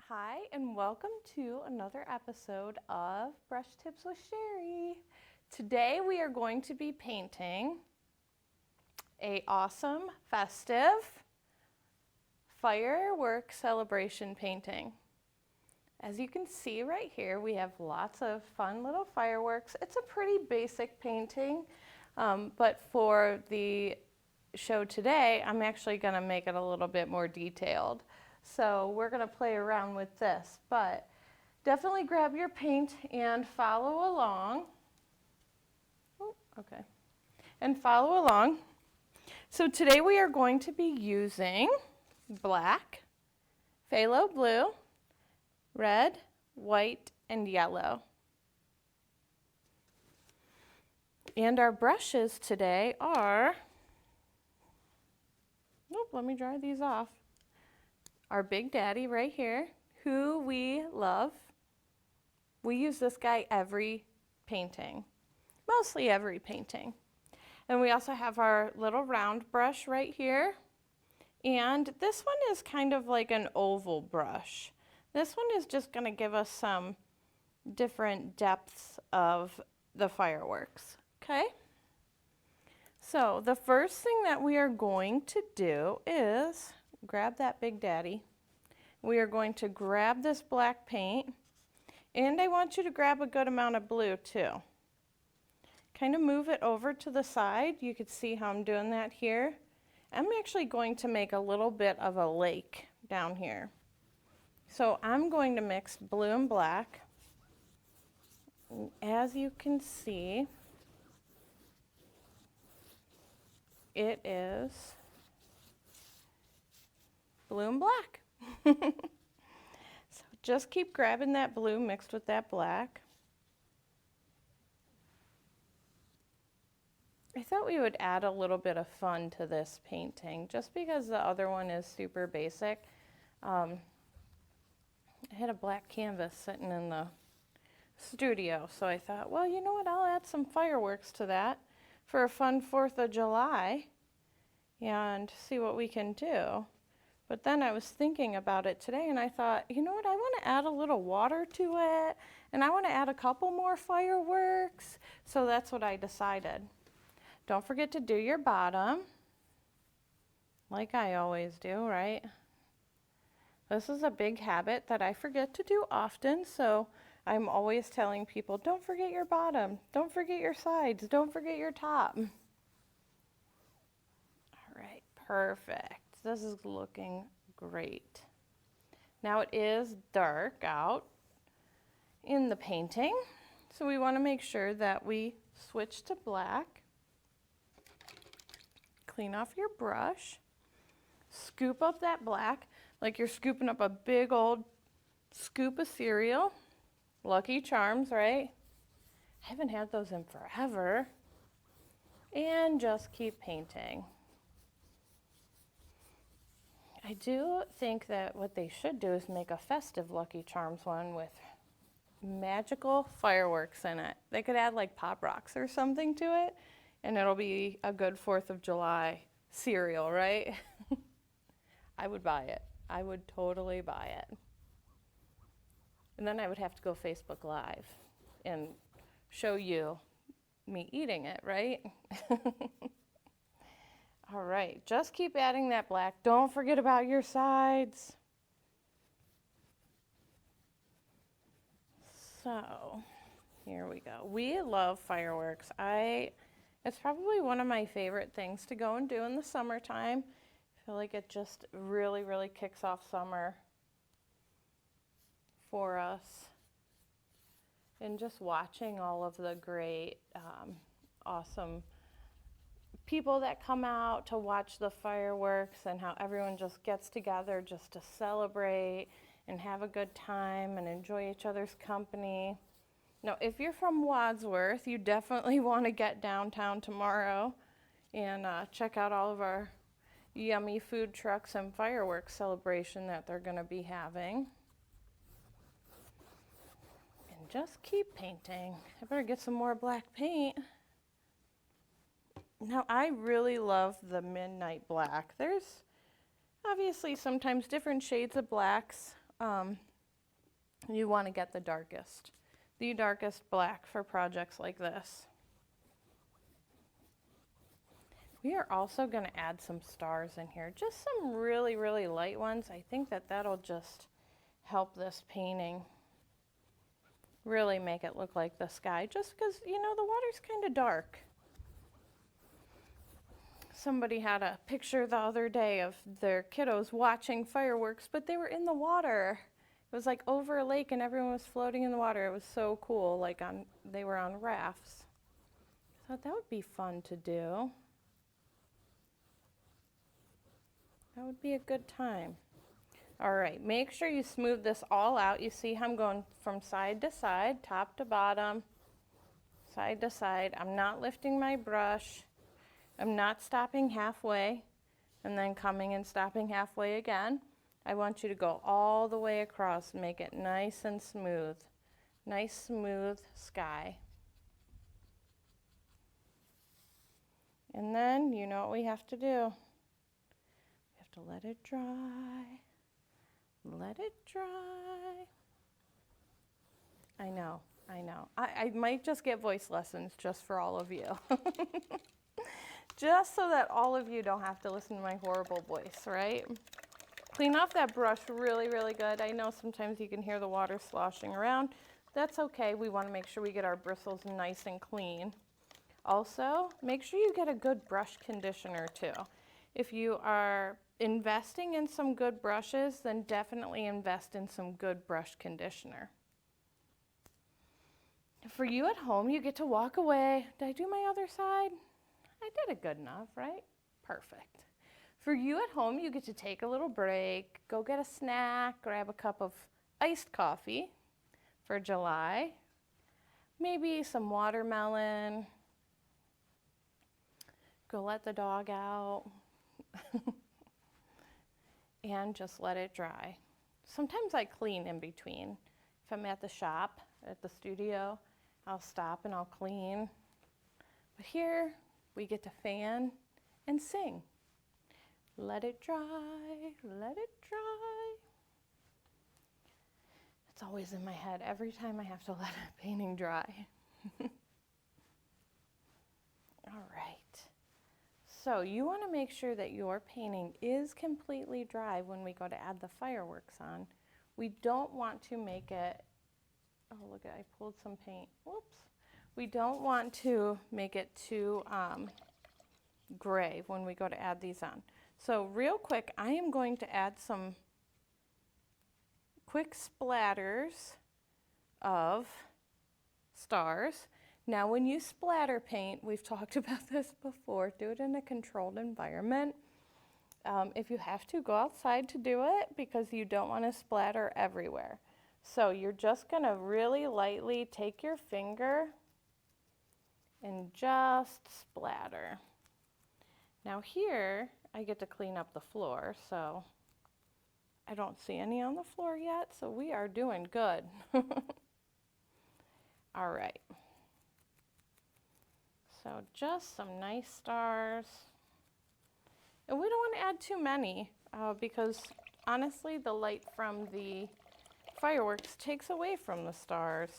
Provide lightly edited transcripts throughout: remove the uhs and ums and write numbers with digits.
Hi, and welcome to another episode of Brush Tips with Cheri. Today we are going to be painting a awesome, festive fireworks celebration painting. As you can see right here, we have lots of fun little fireworks. It's a pretty basic painting, but for the show today, I'm actually going to make it a little bit more detailed. So we're going to play around with this, but definitely grab your paint and follow along. Oh, okay. And follow along. So today we are going to be using black, phthalo blue, red, white, and yellow. And our brushes today are, let me dry these off. Our Big Daddy right here, who we love. We use this guy every painting, mostly every painting. And we also have our little round brush right here. And this one is kind of like an oval brush. This one is just going to give us some different depths of the fireworks, okay? So the first thing that we are going to do is grab that Big Daddy. We are going to grab this black paint, and I want you to grab a good amount of blue too. Kind of move it over to the side. You can see how I'm doing that here. I'm actually going to make a little bit of a lake down here. So I'm going to mix blue and black. As you can see, it is blue and black. So just keep grabbing that blue mixed with that black. I thought we would add a little bit of fun to this painting just because the other one is super basic. I had a black canvas sitting in the studio, so I thought, well, you know what, I'll add some fireworks to that for a fun 4th of July and see what we can do. But then I was thinking about it today and I thought, you know what, I want to add a little water to it and I want to add a couple more fireworks. So that's what I decided. Don't forget to do your bottom, like I always do, right? This is a big habit that I forget to do often, so I'm always telling people, don't forget your bottom, don't forget your sides, don't forget your top. All right, perfect. This is looking great. Now it is dark out in the painting, so we want to make sure that we switch to black. Clean off your brush. Scoop up that black like you're scooping up a big old scoop of cereal. Lucky Charms, right? I haven't had those in forever. And just keep painting. I do think that what they should do is make a festive Lucky Charms one with magical fireworks in it. They could add like Pop Rocks or something to it, and it'll be a good 4th of July cereal, right? I would buy it. I would totally buy it. And then I would have to go Facebook Live and show you me eating it, right? All right, just keep adding that black. Don't forget about your sides. So, here we go. We love fireworks. It's probably one of my favorite things to go and do in the summertime. I feel like it just really, really kicks off summer for us. And just watching all of the great, awesome people that come out to watch the fireworks and how everyone just gets together just to celebrate and have a good time and enjoy each other's company. Now, if you're from Wadsworth, you definitely want to get downtown tomorrow and check out all of our yummy food trucks and fireworks celebration that they're going to be having. And just keep painting. I better get some more black paint. Now, I really love the midnight black. There's obviously sometimes different shades of blacks You want to get the darkest black for projects like this. We are also going to add some stars in here, just some really, really light ones. I think that that'll just help this painting really make it look like the sky, just because, you know, the water's kind of dark. Somebody had a picture the other day of their kiddos watching fireworks, but they were in the water. It was like over a lake and everyone was floating in the water. It was so cool, like they were on rafts. I thought that would be fun to do. That would be a good time. All right, make sure you smooth this all out. You see how I'm going from side to side, top to bottom, side to side. I'm not lifting my brush. I'm not stopping halfway and then coming and stopping halfway again. I want you to go all the way across, make it nice and smooth. Nice, smooth sky. And then, you know what we have to do. We have to let it dry. Let it dry. I know. I might just get voice lessons just for all of you. Just so that all of you don't have to listen to my horrible voice, right? Clean off that brush really, really good. I know sometimes you can hear the water sloshing around. That's okay. We want to make sure we get our bristles nice and clean. Also, make sure you get a good brush conditioner too. If you are investing in some good brushes, then definitely invest in some good brush conditioner. For you at home, you get to walk away. Did I do my other side? I did it good enough, right? Perfect. For you at home, you get to take a little break, go get a snack, grab a cup of iced coffee for July, maybe some watermelon, go let the dog out, and just let it dry. Sometimes I clean in between. If I'm at the shop, at the studio, I'll stop and I'll clean. But here, we get to fan and sing. Let it dry, let it dry. It's always in my head every time I have to let a painting dry. All right. So you want to make sure that your painting is completely dry when we go to add the fireworks on. We don't want to make it, oh look, I pulled some paint, whoops. We don't want to make it too gray when we go to add these on. So real quick, I am going to add some quick splatters of stars. Now when you splatter paint, we've talked about this before, do it in a controlled environment. If you have to, go outside to do it because you don't want to splatter everywhere. So you're just going to really lightly take your finger and just splatter. Now here, I get to clean up the floor, so I don't see any on the floor yet, so we are doing good. All right. So just some nice stars. And we don't want to add too many because honestly, the light from the fireworks takes away from the stars.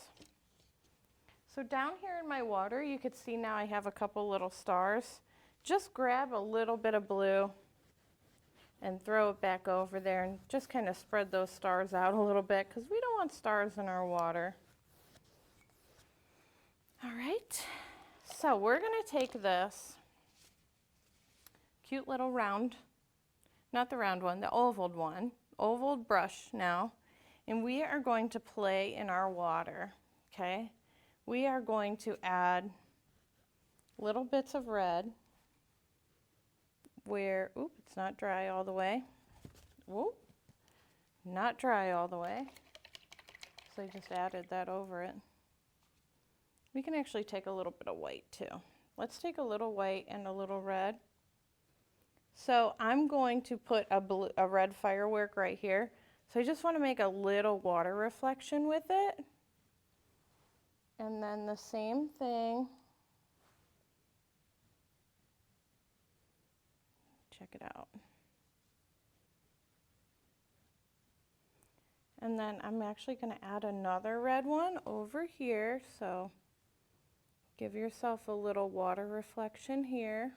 So down here in my water, you could see now I have a couple little stars. Just grab a little bit of blue and throw it back over there and just kind of spread those stars out a little bit because we don't want stars in our water. All right, so we're going to take this cute little round, not the round one, the ovaled brush now, and we are going to play in our water, okay? We are going to add little bits of red where, oop, it's not dry all the way. Whoop, not dry all the way. So I just added that over it. We can actually take a little bit of white too. Let's take a little white and a little red. So I'm going to put a red firework right here. So I just want to make a little water reflection with it. And then the same thing. Check it out. And then I'm actually going to add another red one over here. So give yourself a little water reflection here.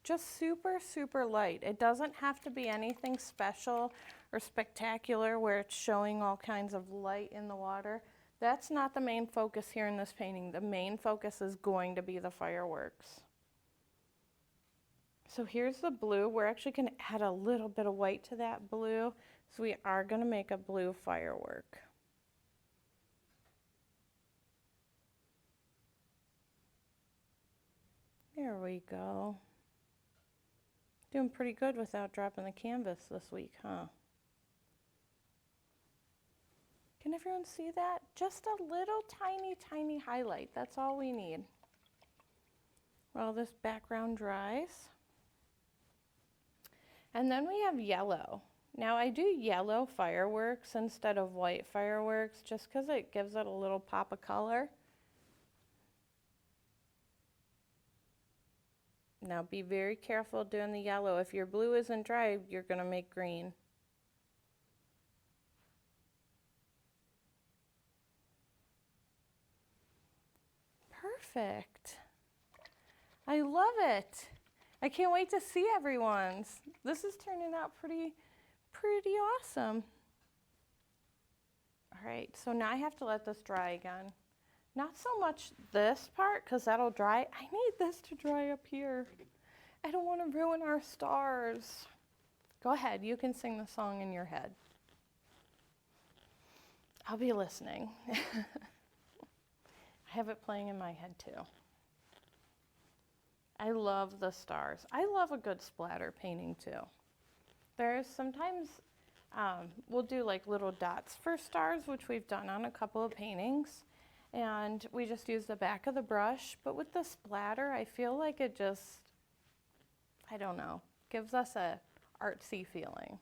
Just super, super light. It doesn't have to be anything special or spectacular where it's showing all kinds of light in the water. That's not the main focus here in this painting. The main focus is going to be the fireworks. So here's the blue. We're actually going to add a little bit of white to that blue. So we are going to make a blue firework. There we go. Doing pretty good without dropping the canvas this week, huh? Can everyone see that? Just a little tiny, tiny highlight. That's all we need. While this background dries. And then we have yellow. Now I do yellow fireworks instead of white fireworks just because it gives it a little pop of color. Now be very careful doing the yellow. If your blue isn't dry, you're going to make green. Perfect. I love it. I can't wait to see everyone's. This is turning out pretty awesome. All right, so now I have to let this dry again. Not so much this part, because that'll dry. I need this to dry up here. I don't want to ruin our stars. Go ahead, you can sing the song in your head. I'll be listening. I have it playing in my head too. I love the stars. I love a good splatter painting too. There's sometimes we'll do like little dots for stars, which we've done on a couple of paintings. And we just use the back of the brush. But with the splatter, I feel like it just, I don't know, gives us a artsy feeling.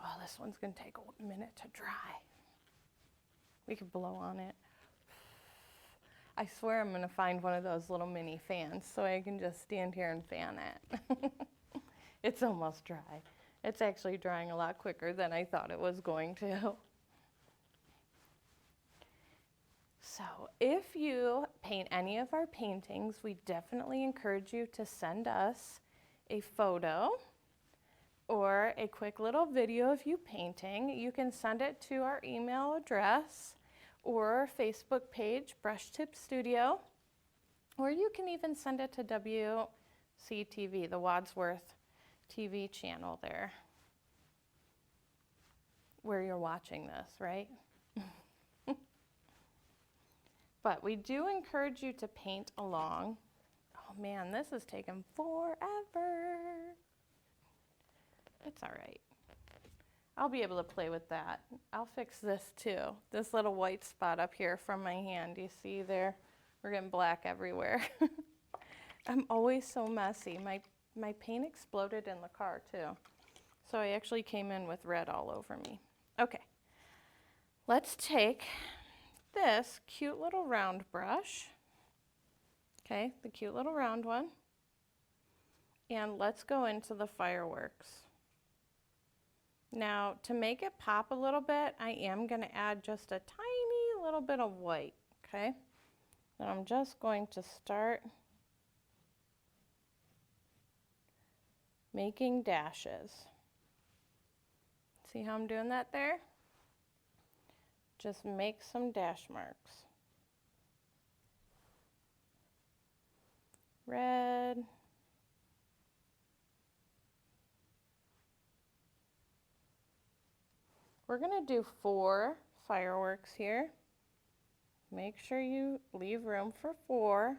Oh, this one's going to take a minute to dry. We could blow on it. I swear I'm going to find one of those little mini fans so I can just stand here and fan it. It's almost dry. It's actually drying a lot quicker than I thought it was going to. So if you paint any of our paintings, we definitely encourage you to send us a photo or a quick little video of you painting. You can send it to our email address or Facebook page, brushtipsstudio, or you can even send it to WCTV, the Wadsworth TV channel there, where you're watching this, right? But we do encourage you to paint along. Oh man, this is taking forever. It's all right. I'll be able to play with that. I'll fix this too. This little white spot up here from my hand, you see there? We're getting black everywhere. I'm always so messy. My paint exploded in the car too. So I actually came in with red all over me. Okay, let's take this cute little round brush, okay, the cute little round one, and let's go into the fireworks. Now, to make it pop a little bit, I am going to add just a tiny little bit of white, okay? And I'm just going to start making dashes. See how I'm doing that there? Just make some dash marks. Red. We're going to do 4 fireworks here. Make sure you leave room for 4.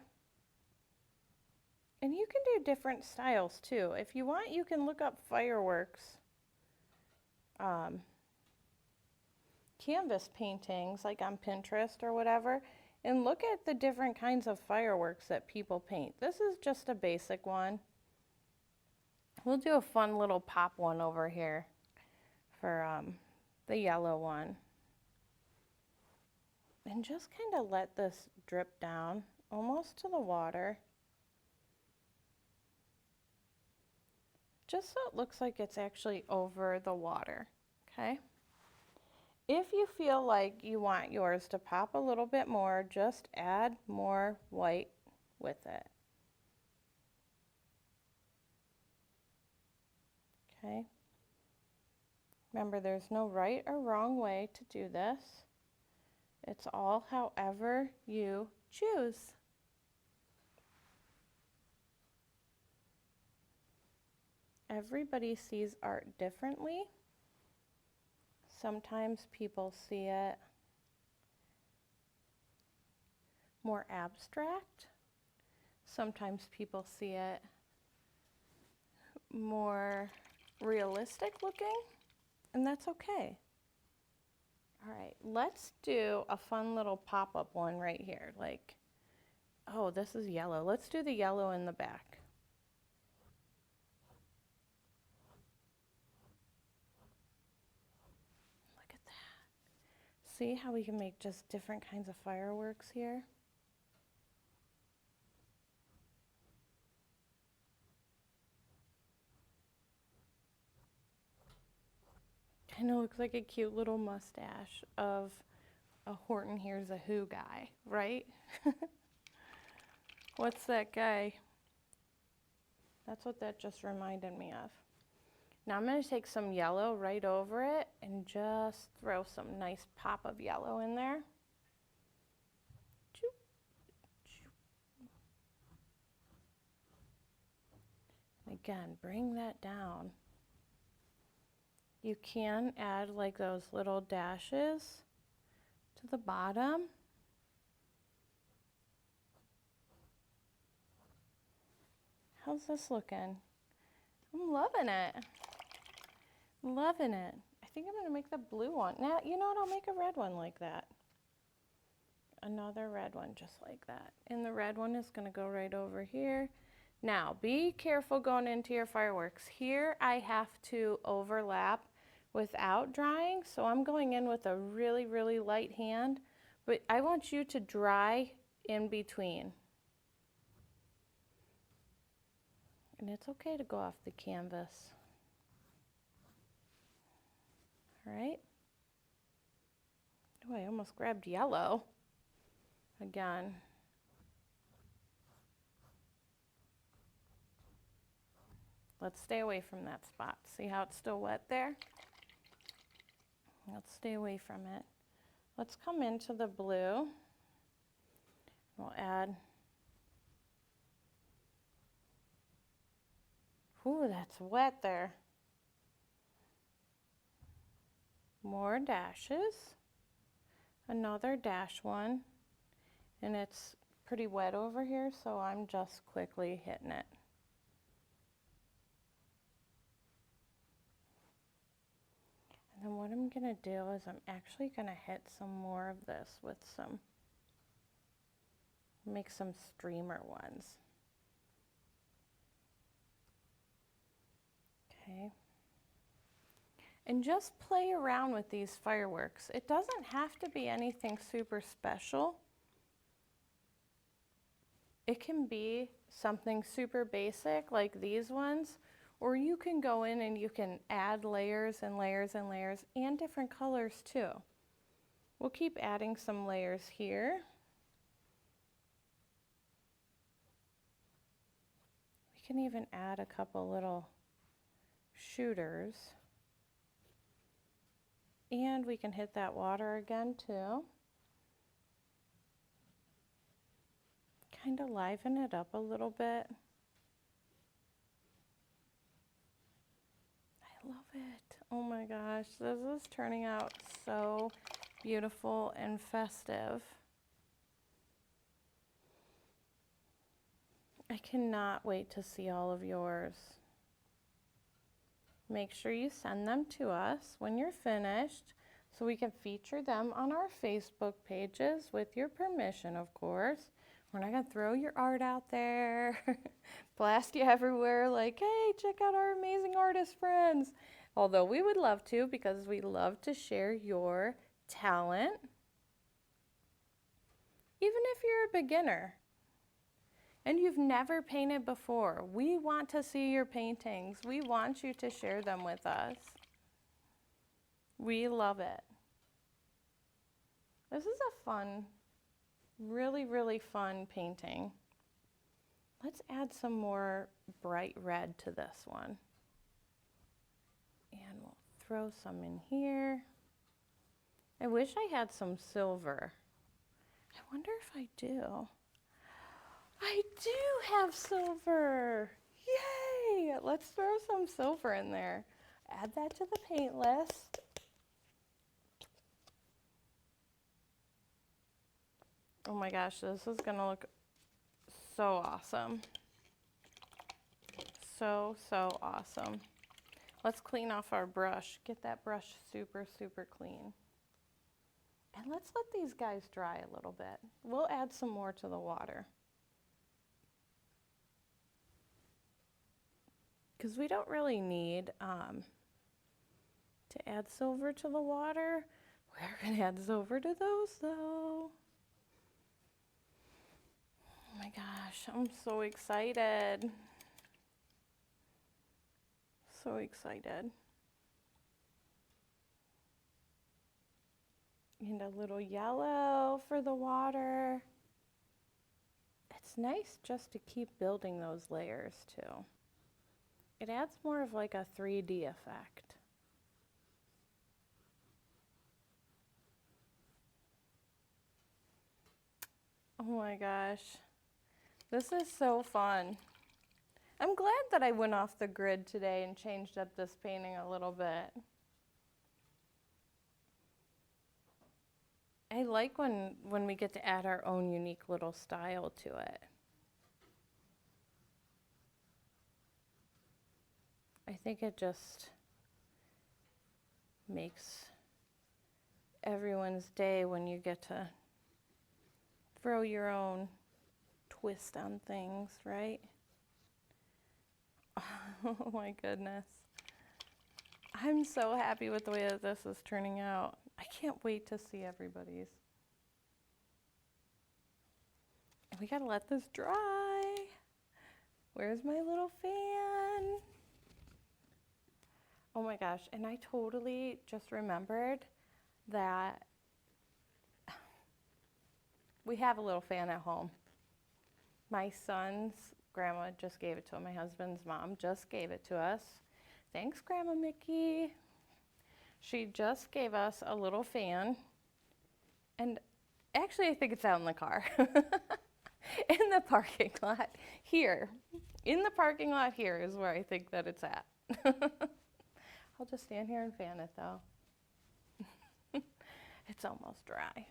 And you can do different styles too. If you want, you can look up fireworks. Canvas paintings like on Pinterest or whatever, and look at the different kinds of fireworks that people paint. This is just a basic one. We'll do a fun little pop one over here for the yellow one. And just kind of let this drip down almost to the water. just so it looks like it's actually over the water, okay? If you feel like you want yours to pop a little bit more, just add more white with it. Okay. Remember, there's no right or wrong way to do this. It's all however you choose. Everybody sees art differently. Sometimes people see it more abstract. Sometimes people see it more realistic looking, and that's okay. All right, let's do a fun little pop-up one right here. Like, oh, this is yellow. Let's do the yellow in the back. Look at that. See how we can make just different kinds of fireworks here? Kind of looks like a cute little mustache of a Horton Hears a Who guy, right? What's that guy? That's what that just reminded me of. Now I'm going to take some yellow right over it and just throw some nice pop of yellow in there. And again, bring that down. You can add like those little dashes to the bottom. How's this looking? I'm loving it. Loving it. I think I'm going to make the blue one. Now, you know what? I'll make a red one like that. Another red one just like that. And the red one is going to go right over here. Now, be careful going into your fireworks. Here I have to overlap without drying, so I'm going in with a really, really light hand, but I want you to dry in between. And it's okay to go off the canvas. All right. Oh, I almost grabbed yellow again. Let's stay away from that spot. See how it's still wet there? Let's stay away from it. Let's come into the blue. We'll add, ooh, that's wet there. More dashes. Another dash one. And it's pretty wet over here, so I'm just quickly hitting it. And then what I'm going to do is I'm actually going to hit some more of this with some, make some streamer ones. Okay. And just play around with these fireworks. It doesn't have to be anything super special. It can be something super basic like these ones, or you can go in and you can add layers and layers and layers and different colors too. We'll keep adding some layers here. We can even add a couple little shooters. And we can hit that water again too. Kind of liven it up a little bit. I love it. Oh my gosh, this is turning out so beautiful and festive. I cannot wait to see all of yours. Make sure you send them to us when you're finished so we can feature them on our Facebook pages with your permission, of course. We're not going to throw your art out there, blast you everywhere like, hey, check out our amazing artist friends. Although we would love to, because we love to share your talent. Even if you're a beginner. and you've never painted before, we want to see your paintings. We want you to share them with us. We love it. This is a fun, really, really fun painting. Let's add some more bright red to this one. And we'll throw some in here. I wish I had some silver. I wonder if I do. I do have silver. Yay! Let's throw some silver in there. Add that to the paint list. Oh my gosh, this is gonna look so awesome. So, so awesome. Let's clean off our brush. Get that brush super, super clean. And let's let these guys dry a little bit. We'll add some more to the water. Because we don't really need to add silver to the water. We're going to add silver to those though. Oh my gosh, I'm so excited. So excited. And a little yellow for the water. It's nice just to keep building those layers too. It adds more of like a 3D effect. Oh my gosh, this is so fun. I'm glad that I went off the grid today and changed up this painting a little bit. I like when we get to add our own unique little style to it. I think it just makes everyone's day when you get to throw your own twist on things, right? Oh my goodness. I'm so happy with the way that this is turning out. I can't wait to see everybody's. We gotta let this dry. Where's my little fan? Oh my gosh, and I totally just remembered that we have a little fan at home. My son's grandma just gave it to him. My husband's mom just gave it to us. Thanks, Grandma Mickey. She just gave us a little fan. And actually, I think it's out in the car. In the parking lot here. In the parking lot here is where I think that it's at. I'll just stand here and fan it though. It's almost dry.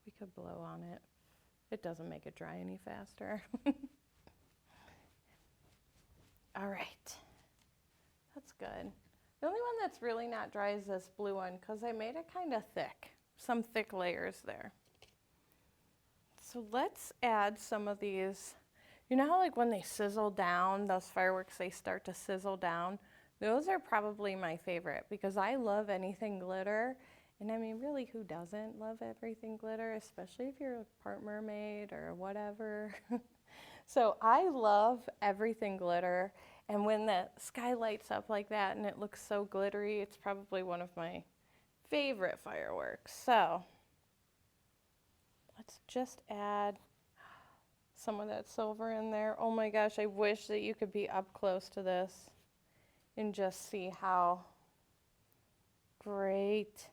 We could blow on it. It doesn't make it dry any faster. All right, that's good. The only one that's really not dry is this blue one because I made it kind of thick, some thick layers there. So let's add some of these. You know how like when they sizzle down, those fireworks, they start to sizzle down? Those are probably my favorite because I love anything glitter. And I mean, really, who doesn't love everything glitter, especially if you're a part mermaid or whatever. So I love everything glitter. And when the sky lights up like that and it looks so glittery, it's probably one of my favorite fireworks. So let's just add some of that silver in there. Oh my gosh, I wish that you could be up close to this and just see how great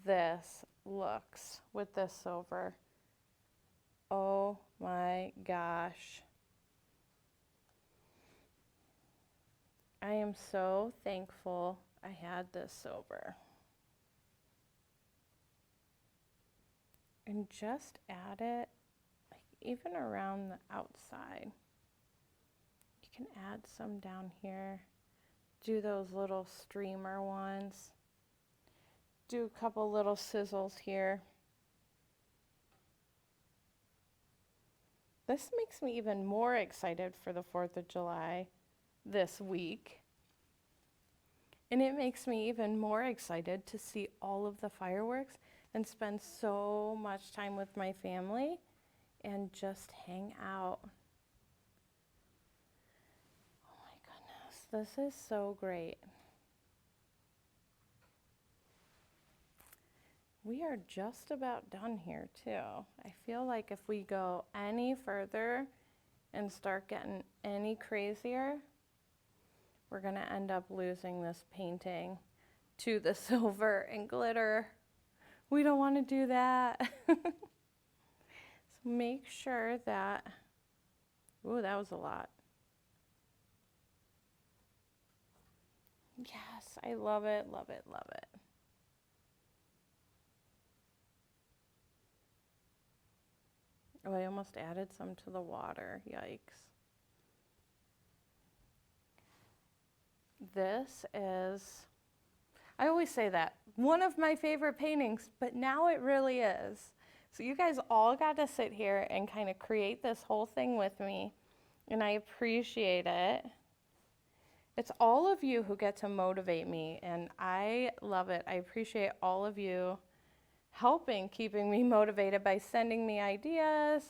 this looks with this silver. Oh my gosh. I am so thankful I had this silver. And just add it like even around the outside. You can add some down here. Do those little streamer ones. Do a couple little sizzles here. This makes me even more excited for the 4th of July this week. And it makes me even more excited to see all of the fireworks and spend so much time with my family and just hang out. Oh my goodness, this is so great. We are just about done here too. I feel like if we go any further and start getting any crazier, we're gonna end up losing this painting to the silver and glitter. We don't want to do that. So make sure that, ooh, that was a lot. Yes, I love it, love it, love it. Oh, I almost added some to the water, yikes. This is, I always say that, one of my favorite paintings, but now it really is. So you guys all got to sit here and kind of create this whole thing with me, and I appreciate it. It's all of you who get to motivate me, and I love it. I appreciate all of you helping, keeping me motivated by sending me ideas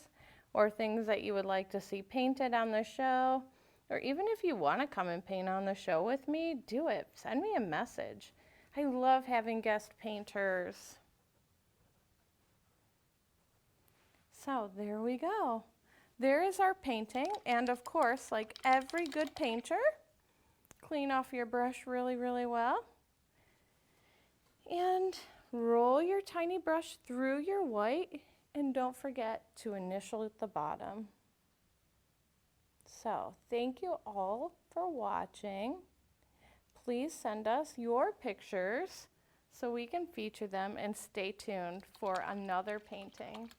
or things that you would like to see painted on the show. Or even if you want to come and paint on the show with me, do it. Send me a message. I love having guest painters. So there we go. There is our painting. And of course, like every good painter, clean off your brush really, really well. And roll your tiny brush through your white. And don't forget to initial at the bottom. So thank you all for watching. Please send us your pictures so we can feature them, and stay tuned for another painting.